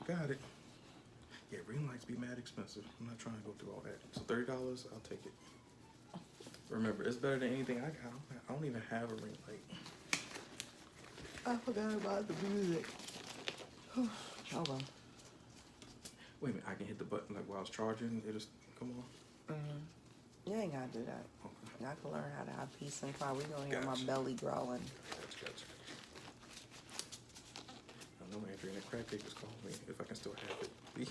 got it. Yeah, ring lights be mad expensive. I'm not trying to go through all that. So $30, I'll take it. Remember, it's better than anything I got. I don't even have a ring light. I forgot about the music. Oh well. Wait a minute, I can hit the button like while I was charging. It just come on. You ain't gotta do that. Okay. I can learn how to have peace and quiet. We gonna hear Gotcha. my belly growling. Gotcha. I know Andrea and Crab Cake is calling me if I can still have it.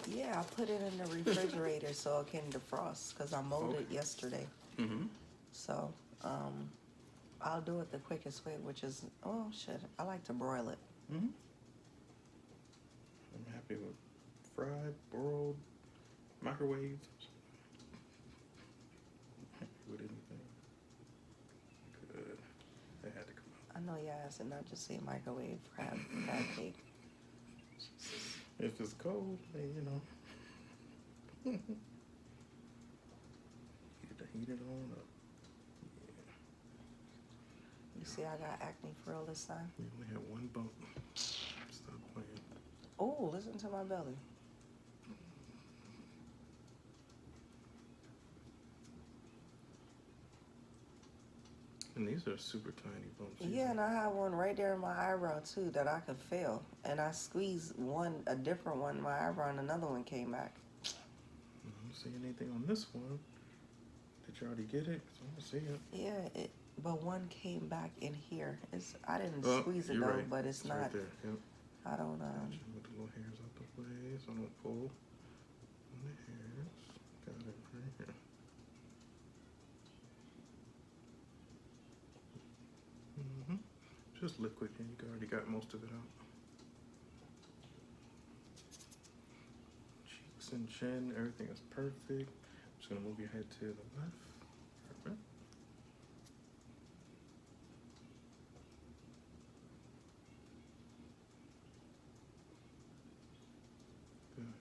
Yeah, I put it in the refrigerator so it can defrost because I molded it yesterday. So, I'll do it the quickest way, which is, oh shit, I like to broil it. I'm happy with fried, broiled, microwave. With anything. Good. That had to come out. I know your ass and not just say microwave crab cake. If it's cold, then you know. Heat it on up. You see I got acne for real this time? We only had one bump. Stop playing. Oh, listen to my belly. And these are super tiny bumps. Yeah, and I have one right there in my eyebrow too that I could feel. And I squeezed a different one in my eyebrow and another one came back. I don't see anything on this one. Did you already get it? I don't see it. Yeah, but one came back in here. I didn't squeeze it though, right. but it's not. Right there. Yep. I don't Gotcha. With the little hairs out the way, so I don't pull on the hairs. Got it right here. Just liquid, and you already got most of it out. Cheeks and chin, everything is perfect. Just gonna move your head to the left. Perfect. Good.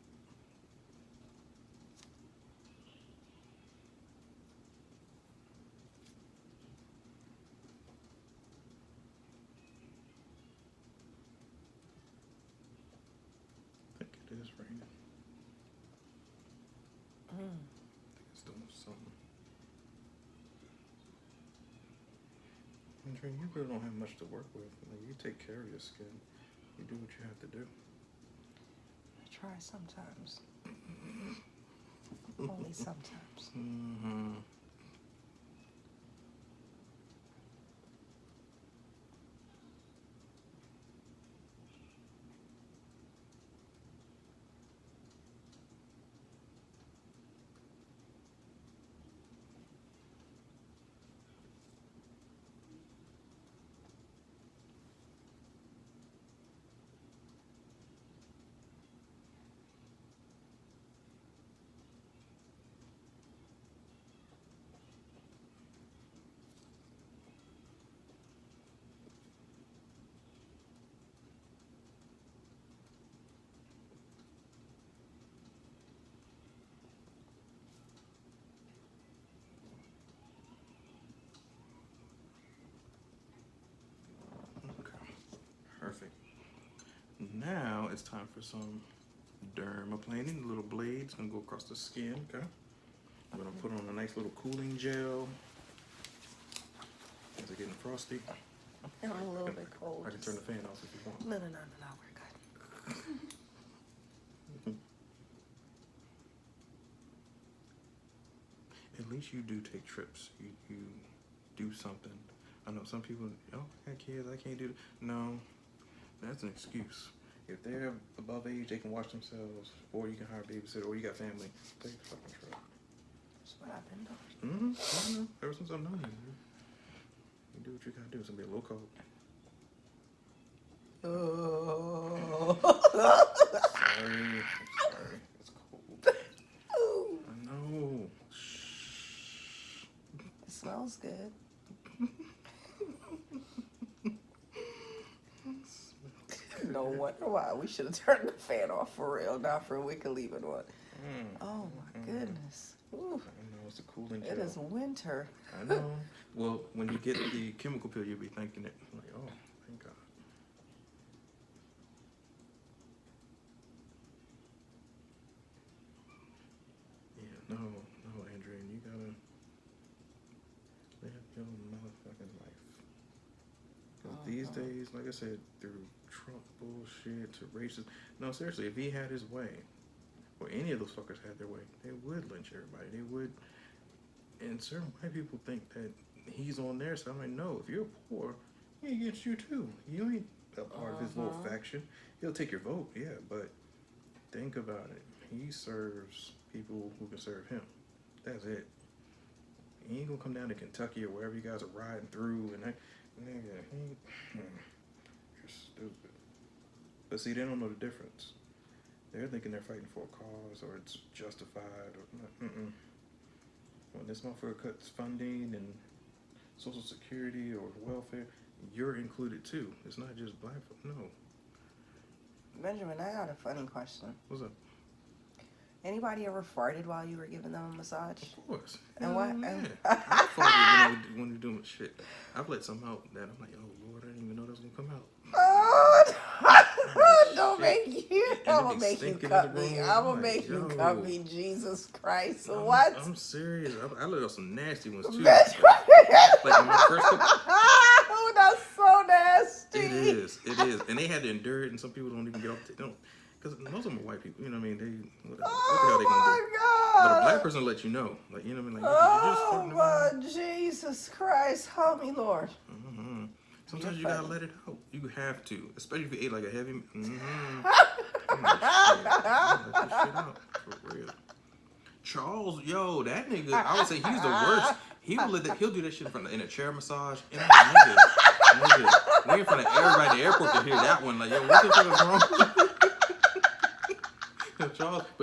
I think it is raining. I think it's doing something. Andrea, you really don't have much to work with. Like, you take care of your skin. You do what you have to do. I try sometimes. Only sometimes. Perfect. Now it's time for some dermaplaning. The little blades gonna go across the skin. Okay. I'm gonna put on a nice little cooling gel. Is it getting frosty? I'm a little bit cold. I can turn the fan off if you want. No, we're good. At least you do take trips. You do something. I know some people, oh, I got kids, I can't do it. No, that's an excuse. If they're above age, they can watch themselves, or you can hire a babysitter, or you got family. Take the fucking trip. That's what I've been doing. I know. Ever since I've known you, you do what you gotta do. It's gonna be a little cold. Oh. Sorry. It's cold. I know. Shh. It smells good. No wonder why. We should have turned the fan off for real. Not for we could leave it on. Oh my goodness. Ooh. I know, it's a cooling gel. It is winter. I know. Well, when you get the chemical peel, you'll be thinking it. Like, oh, thank God. No, Andrea, you gotta live your motherfucking life. Because these days, like I said, through Trump bullshit to racist. No, seriously, if he had his way, or any of those fuckers had their way, they would lynch everybody. They would. And certain white people think that he's on their side. I'm like, no, if you're poor, he gets you too. You ain't a part of his little faction. He'll take your vote, yeah, but think about it. He serves people who can serve him. That's it. He ain't gonna come down to Kentucky or wherever you guys are riding through and nigga, you're stupid. But see, they don't know the difference. They're thinking they're fighting for a cause or it's justified or when this motherfucker cuts funding and Social Security or welfare, you're included too. It's not just black folk. No. Benjamin, I got a funny question. What's up? Anybody ever farted while you were giving them a massage? Of course. And what? I farted when we're doing shit. I've let some out that I'm like, oh Lord, I didn't even know that was gonna come out. Don't make you. I'm gonna make you cut me. I'm gonna make you cut me. Jesus Christ! What? I'm serious. I let out some nasty ones too. Like my first couple. Oh, that's so nasty. It is, and they had to endure it. And some people don't even get up to don't, because most of them are white people. You know what I mean? What the hell they gonna do? God. But a black person will let you know, like you know what I mean? Like, oh my Jesus Christ! Help me, Lord. Mm-hmm. Sometimes you gotta let it out. You have to, especially if you ate like a heavy. Let this shit out for real. Charles, yo, that nigga, I would say he's the worst. He'll do that shit in a chair massage. And I'm like, nigga, we in front of everybody at the airport to hear that one. Like, yo, what the fuck is wrong?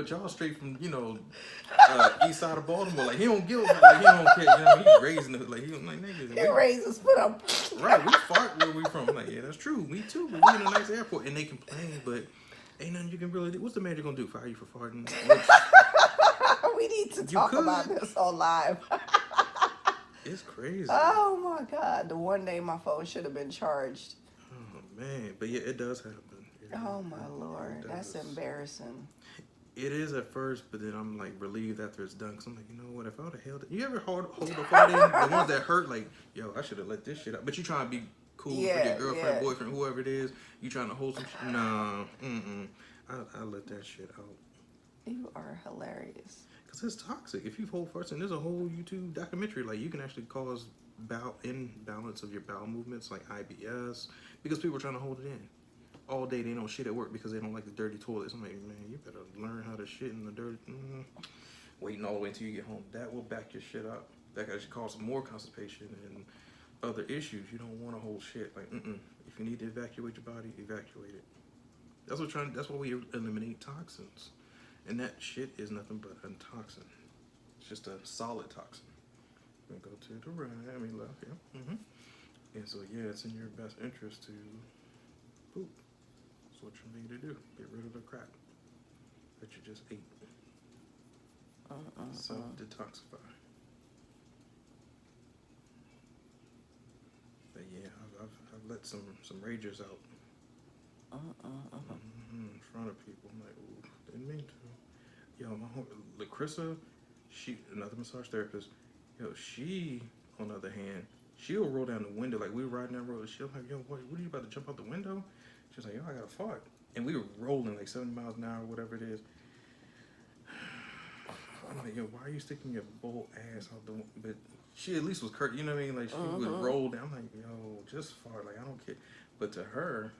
Charles straight from east side of Baltimore. Like he don't give, like he don't care. You know, he's raising it. Like he like nigga. He raised his foot up. Right, we fart where we from. Like yeah, that's true. Me too. But we in a nice airport and they complain, but ain't nothing you can really do. What's the manager gonna do? Fire you for farting? We need to talk about this on live. It's crazy. Oh my God! The one day my phone should have been charged. Oh man, but yeah, it does happen. Oh my Lord, that's embarrassing. It is at first, but then I'm like relieved after it's done. Cause I'm like, you know what? If I would have held it, you ever hold the fart in? The ones that hurt, like, yo, I should have let this shit out. But you trying to be cool for your girlfriend, boyfriend, whoever it is. You trying to hold some shit? Nah, I let that shit out. You are hilarious. Cause it's toxic. If you hold farts, and there's a whole YouTube documentary, like you can actually cause imbalance of your bowel movements, like IBS, because people are trying to hold it in. All day they don't shit at work because they don't like the dirty toilets. I'm like, man, you better learn how to shit in the dirt. Waiting all the way until you get home. That will back your shit up. That can actually cause more constipation and other issues. You don't want to hold shit. Like, if you need to evacuate your body, evacuate it. That's why we eliminate toxins. And that shit is nothing but a toxin. It's just a solid toxin. We go to the right, left, yeah. And so, yeah, it's in your best interest to poop. That's what you need to do. Get rid of the crap that you just ate. Self-detoxify. But yeah, I've let some ragers out. In front of people. I'm like, ooh, didn't mean to. Yo, Lacrissa, she, another massage therapist, she, on the other hand, she'll roll down the window. Like, we were riding down the road, she'll like, yo, what are you about to jump out the window? She's like, yo, I got a fart. And we were rolling like 70 miles an hour, whatever it is. I'm like, yo, why are you sticking your bull ass out the window? But she at least was curt, you know what I mean? Like, she would roll down. I'm like, yo, just fart. Like, I don't care. But to her...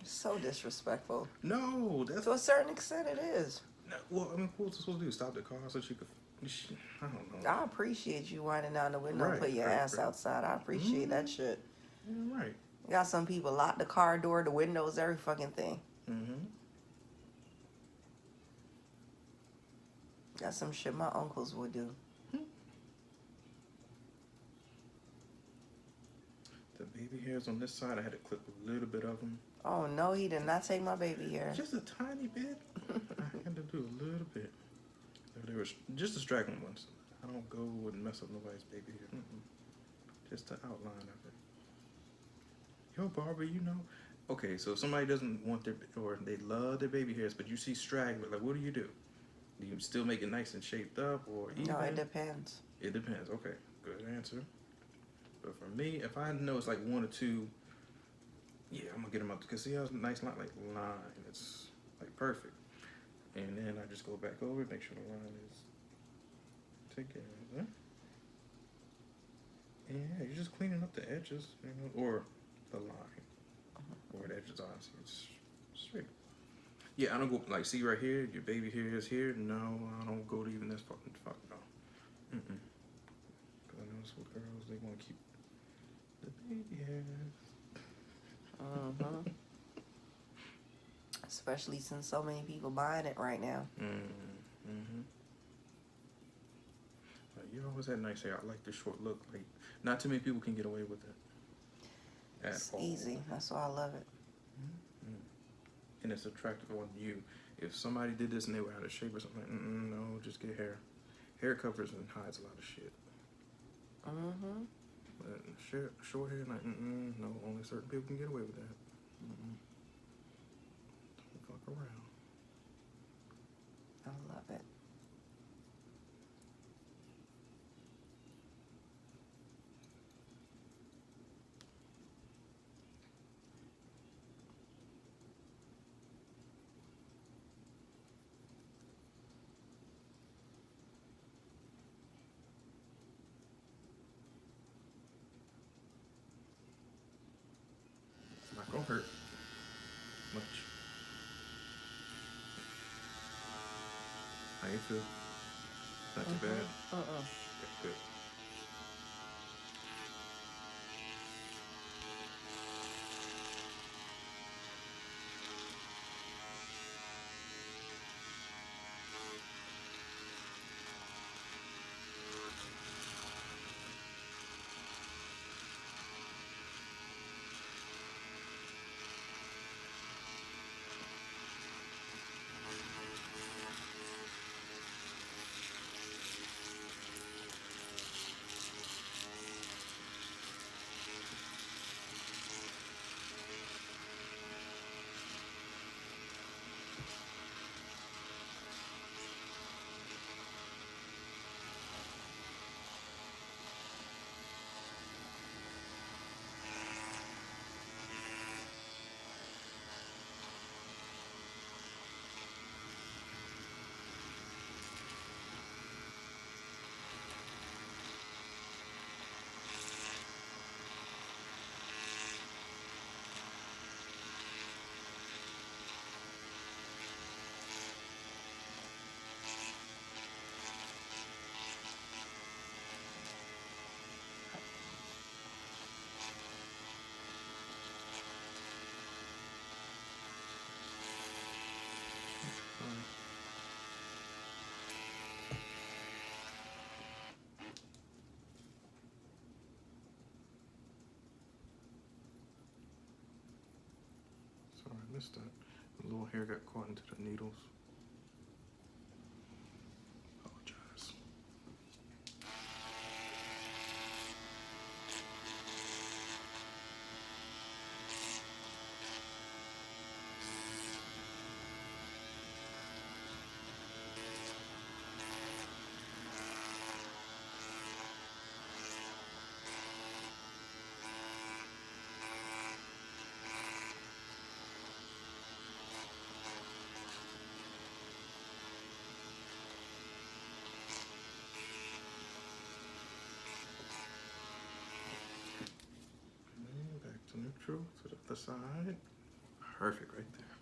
So disrespectful. No, that's... To a certain extent, it is. No, well, I mean, what was I supposed to do? Stop the car so she could... I don't know. I appreciate you winding down the window and put your ass outside. I appreciate that shit. Yeah, right. You got some people lock the car door, the windows, every fucking thing. That's some shit my uncles would do. The baby hairs on this side, I had to clip a little bit of them. Oh, no, he did not take my baby hair. Just a tiny bit. I had to do a little bit. There was just the straggling ones. I don't go and mess up nobody's baby hair. Just the outline of it. Yo, Barbara, you know. Okay, so if somebody doesn't want or they love their baby hairs, but you see straggling, like, what do? Do you still make it nice and shaped up, or even? No, it depends. It depends. Okay, good answer. But for me, if I know it's like 1 or 2, yeah, I'm gonna get them up because see how it's a nice line, it's like perfect. And then I just go back over it, make sure the line is together. And yeah, you're just cleaning up the edges, you know, or the line, or the edges are. See, it's straight. Yeah, I don't go like see right here, your baby hair is here. No, I don't go to even this fucking fuck no. Because I notice with girls, they want to keep the baby hair. Especially since so many people buying it right now. Like, you always had nice hair. I like the short look. Like, not too many people can get away with it. It's easy. That's why I love it. And it's attractive on you. If somebody did this and they were out of shape or something, like, no, just get hair. Hair covers and hides a lot of shit. But short hair, like, no, only certain people can get away with that. Don't fuck around. I love it. It's not gonna hurt much. How you feel? Not too bad? Okay, good. Sorry, I missed that. The little hair got caught into the needles. Apologize. And back to neutral to the other side. Perfect right there.